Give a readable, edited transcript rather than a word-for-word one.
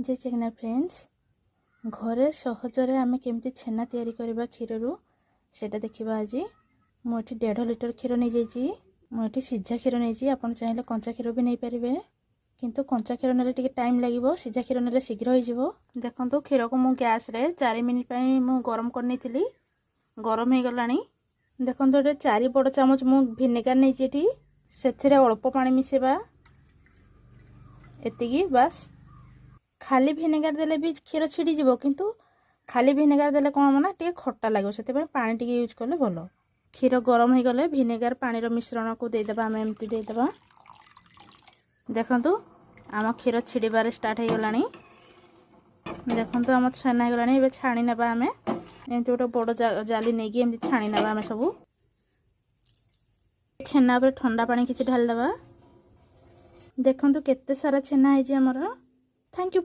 जय जगन्नाथ फ्रेंड्स घरे सहजरे आमे केमती छेना तैयारी करबा क्षीररू सेटा देखिबा। आज मुझे 1.5 लिटर क्षीर नहीं जाइए। मुझे सीझा क्षीर नहीं आपन चाहिए कंचा क्षीर भी नहीं पारे किंतु कंचा क्षीर नेले टिके टाइम लागिवो सीझा क्षीर नेले शीघ्र हो जिवो। देखंतु क्षीर को मु गैस रे 4 मिनिट पई मु गरम करनी थिली। गरम हे गलानी। देखंतु एटे 4 बड़ चामच मु विनेगर नहीं जेठी सेथिरे अल्प पानी मिसेबा एतिकी बस। खाली विनेगर देले भी क्षीर छिड़ी जीवो किंतु खाली विनेगर देले कोन माना टे खट्टा लागो सेते पानी टिके यूज करले भलो। क्षीर गरम हो गले विनेगर पानी रो मिश्रण को दे देबा। हम एमती दे देबा। देखंतु आम क्षीर छिड़ीबार स्टार्ट हो गलानी। देखंतु आम छेना हो गलानी। एबे छाणी नेबा। आमे एमती गोटे बड़ जाली नै कि एमती छाणी नेबा। आमे सब छेना पर ठंडा पानी किछि ढाल देबा। देखंतु केते सारा छेना है जे हमर। Thank you for